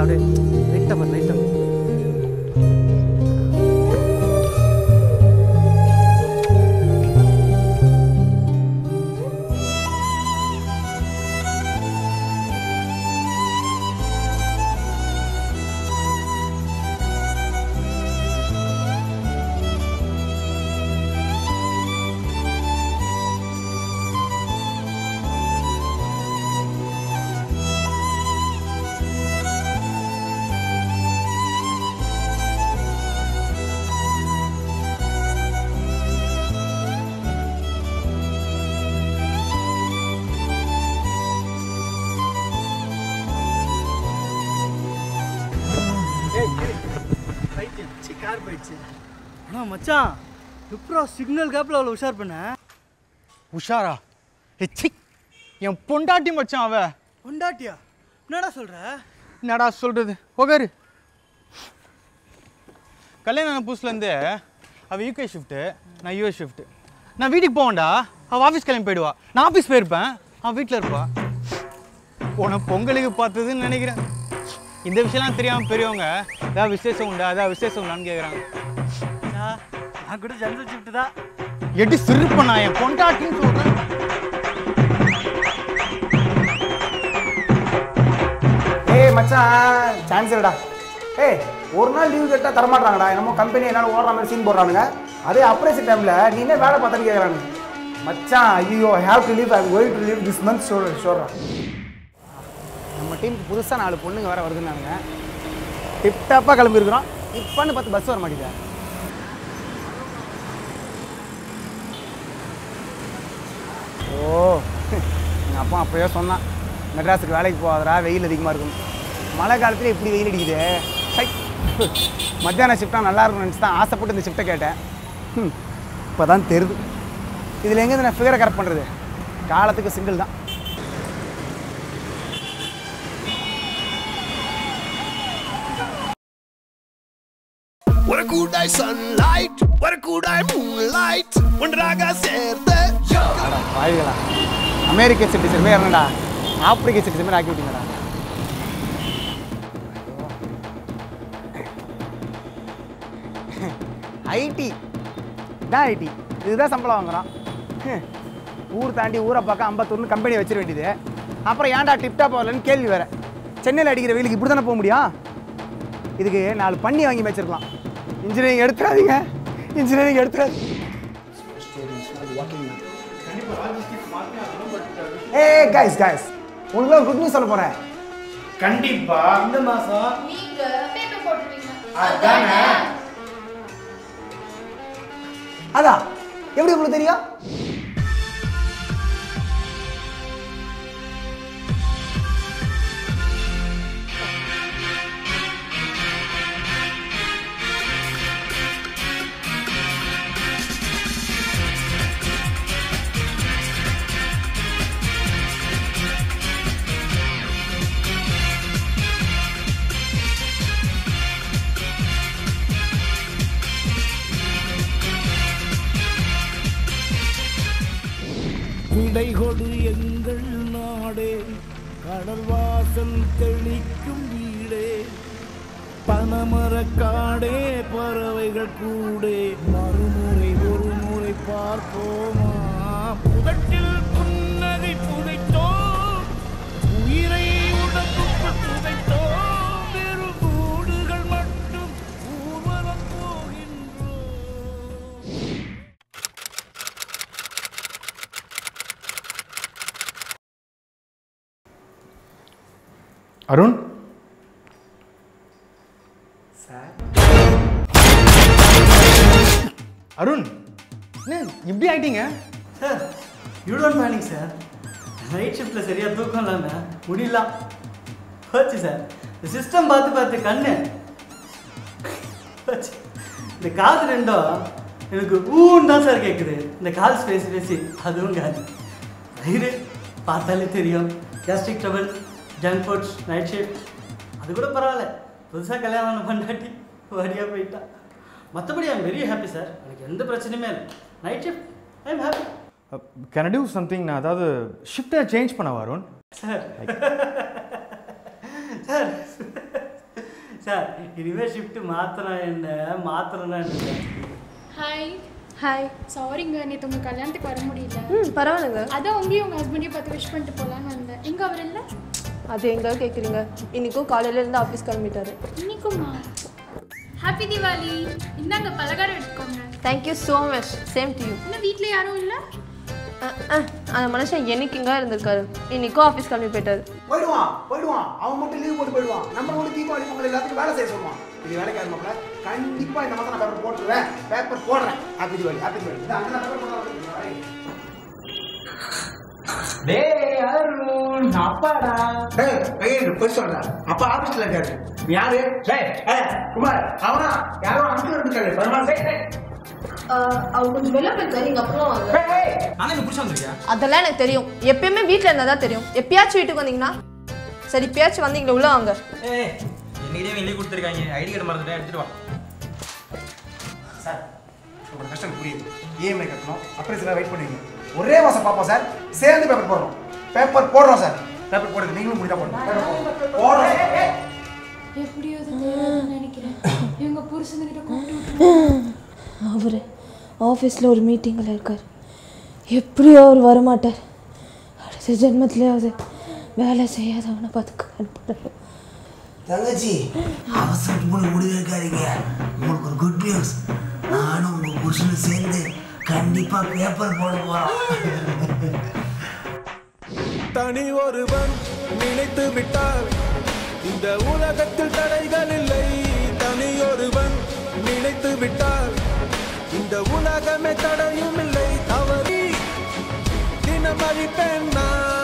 அப்படியே லைட்டாக பாரு லைட்டாக. கார் போயிடுச்சு. ஆனால் மச்சான் எப்பரா சிக்னல் கேப்பில் அவ்வளோ உஷார் பண்ண? உஷாரா? சி, என் பொண்டாட்டி மச்சான் அவ. பொண்டாட்டியா? என்னடா சொல்கிற? என்னடா சொல்கிறது? ஓகேரு கல்யாணம் புதுசுலேருந்து அவள் யூகே ஷிஃப்ட்டு, நான் யூஎஸ் ஷிஃப்ட்டு. நான் வீட்டுக்கு போவேன்டா, அவள் ஆஃபீஸ் கிளம்பி போயிடுவா. நான் ஆஃபீஸ் போயிருப்பேன், அவள் வீட்டில் இருப்பா. போன பொங்கலுக்கு பார்த்ததுன்னு நினைக்கிறேன். இந்த விஷயம்லாம் தெரியாமல் பெரியவங்க ஏதாவது விசேஷம் உண்டா, ஏதாவது விசேஷம் உண்டான்னு கேட்குறாங்க. நான் கூட ஜென்ரல் ஷிஃப்ட்டு தான். எடி சிரிப்ப நான் என் பொண்டாட்டின்னு சொல்கிறேன். ஏய் மச்சான், சான்ஸ் இல்லடா. ஏய், ஒரு நாள் லீவு கேட்டால் தரமாட்டாங்கடா. என்னமோ கம்பெனி என்னால் ஓடுற மாதிரி சீன் போடுறானுங்க. அதே அப்ரேஷன் டைமில் நீ என்ன வேலை பார்த்தான்னு கேட்குறானு. மச்சான் ஐயோ, have to leave, I going to leave this month ஷோர்ரா. நம்ம டீமுக்கு புதுசாக 4 பொண்ணுங்க வேறு வருதுன்னானுங்க. டிப்டாப்பாக கிளம்பியிருக்கிறோம். இப்போன்னு பார்த்து பஸ் வர மாட்டேங்குது. ஓ, எங்கள் அப்பா அப்போயோ சொன்னான், மெட்ராஸுக்கு வேலைக்கு போகாதடா, வெயில் அதிகமாக இருக்கும். மழை காலத்தில் இப்படி வெயில் அடிக்குது. சை, மத்தியான ஷிஃப்டாக நல்லா இருக்கும்னு நினச்சி தான் ஆசைப்பட்டு இந்த ஷிஃப்ட்டை கேட்டேன். இப்போ தான் தெரியுது. இதில் எங்கேருந்து நான் ஃபிகரை கரெக்ட் பண்ணுறது? காலத்துக்கு சிங்கிள் தான். வரக்கூடாய் சன்லைட், வரக்கூடாய் மூன்லைட், ஒன்றாக சேர்ந்து வாய்களா அமெரிக்க சிட்டிசன் மாதிரி இறங்கடா, ஆப்பிரிக்க சிட்டிசன் மாதிரி ஆக்கி விட்டீங்கடா. ஐடி தான், ஐடி இதுதான் சம்பளம் வாங்குறோம். ஊர் தாண்டி ஊரை பார்க்க 54 கம்பெனி வச்சிட வேண்டியது. அப்புறம் ஏன்டா டிப்டாப் வரலன்னு கேள்வி வேறு. சென்னையில் அடிக்கிற வெயிலுக்கு இப்படி தானே போக முடியும்? இதுக்கு 4 பண்ணி வாங்கி வச்சிருக்கலாம். இன்ஜினியரிங் எடுத்துடாதீங்க, இன்ஜினியரிங் எடுத்துடாதீங்க. ஏய் கைஸ், உங்களுக்கு குட் நியூஸ் சொல்ல போகிறேன். கண்டிப்பா இந்த மாதம் நீங்க பேப்பர் போட்டுட்டீங்க. அதானே? அதான் எப்படி உங்களுக்கு தெரியும்? விடைகொடு எங்கள் நாடே, கடல் வாசல் தெளிக்கும் வீடே, பனமரக்காடே, பறவைகள் கூடே, மறுமுறை ஒரு முறை பார்ப்போமா? புதட்டில் புன்னகை புதைத்தோ, உயிரை உடம்புக்கு புதைத்தோ, வெறு கூடுகள் மட்டும் ஊர்வலம் போகின்றோ. அருண் சார், அருண் என்ன இப்படி ஆயிட்டீங்க? Sir you don't panic sir. Night ஷிஃப்ட்டில் சரியாக தூக்கம் இல்லாமல் முடியலாம் போச்சு சார். இந்த சிஸ்டம் பார்த்து கண்ணு போச்சு. இந்த காது ரெண்டும் எனக்கு ஊன்னு தான் சார் கேட்குது. இந்த கால்ஸ் பேசி அதுவும் காது. வயிறு பார்த்தாலே தெரியும். Gastric trouble, junk foods, night shift அது கூட பரவாயில்ல. புதுசாக கல்யாணம் பண்ணாட்டி வரியாக போயிட்டா. மற்றபடி ஐம் வெரி ஹாப்பி சார். எனக்கு எந்த பிரச்சனையுமே இல்லை. Night shift I am happy. Can I do something? நான் அதாவது ஷிஃப்ட்டை சேஞ்ச் பண்ண வரும் சார் சார் சார் இனிமேல் ஷிஃப்ட் மாத்திரம் என்ன மாத்திரம்னா என்ன? Hi hi. சாரிங்க நேற்று உங்கள் கல்யாணத்துக்கு வர முடியல. பரவாயில்லைங்க. அதான் உங்களையும் உங்கள் ஹஸ்பண்டையும் பார்த்து விஷ் பண்ணிட்டு போகலான்னு வந்தேன். எங்கே அவர் இல்லை? அது எங்கே கேட்குறீங்க? இன்றைக்கும் காலையிலேருந்து ஆஃபீஸ் கிளம்பிட்டாரு. இன்னைக்குமா? ஹாப்பி தீபாவளி. இந்தாங்க பலகாரம் எடுத்துக்கோங்க. Thank you so much. Same to you. இன்னும் வீட்டில் யாரும் இல்லை? அந்த மனுஷன் என்னைக்குங்க இருந்திருக்காரு, இன்னைக்கும் ஆஃபீஸ் கிளம்பி போயிட்டாரு. போயிடுவான் அவன் மட்டும் லீவ் போட்டு போயிடுவான். நம்ம கூட தீபாவளி பொங்கல் எல்லாத்துக்கும் வேலை செய்ய சொல்லுவான். இது வேலைக்கு ஆரம்பிக்கல. கண்டிப்பா இந்த மாதம் நான் பேப்பர் போட்டுருவேன். பேப்பர் போடுறேன். Happy Deepavali happy Deepavali. இந்த அண்ணா பேப்பர் போடுறேன். டேய் அருண் அப்பாடா. டேய் பையன் போய் சொல்றா. அப்பா ஆபீஸ்ல இருக்காரு. யாரு? டேய் குமார் அவனா யாரோ அங்கிள் இருக்காரு. பரவாயில்லை. டேய் அவர் கொஞ்சம் வெளில போயிருக்காரு, நீங்க அப்புறம் வாங்க. நான் என்ன புடிச்சு வந்திருக்கியா? அதெல்லாம் எனக்கு தெரியும். எப்பயுமே வீட்டில் இருந்தால் தான் தெரியும். எப்பயாச்சும் வீட்டுக்கு வந்தீங்கன்னா சரி, எப்பயாச்சும் வந்தீங்களா உள்ள வாங்க. ஏய் என்னைக்கிட்டே வெளியே கொடுத்துருக்காங்க. ஐடி கார்டு மறந்துட்டேன், எடுத்துட்டு வா. சார் உங்களோட கஷ்டம் புரியுது. இஎம்ஐ கட்டணும், அப்ரைஸ்ல வெயிட் பண்ணுவீங்க. ஒரே மாசம் பார்ப்போம் சார். சேர்ந்து பேப்பர் போடுறோம். பேப்பர் போடுறோம் சார். பேப்பர் போடுங்க. நீங்களும் முடிஞ்சா போடுங்க. போடுறோம். எப்படியோ நினைக்கிறேன். இவங்க புருஷன்கிட்ட கூப்பிட்டு அவர் ஆஃபீஸில் ஒரு மீட்டிங்கில் இருக்கார். எப்படியோ அவர் வரமாட்டார். அடுத்த ஜென்மத்திலேயாவது வேலை செய்யாதவனை பார்த்து அனுப்புகிறார். தங்கச்சி அவசரத்து போய் முடிவெடுக்காதீங்க. உங்களுக்கு ஒரு குட் நியூஸ். நானும் உங்கள் புருஷனும் சேர்ந்து கண்டிப்பாக பேப்பர் போட போகிறோம். தனி ஒருவன் நினைத்து விட்டால் இந்த உலகத்தில் தடைகள் இல்லை. தனி ஒருவன் நினைத்து விட்டால் இந்த உலகமே தடையும் இல்லை. தவறி தினமறிப்பேன் நான்.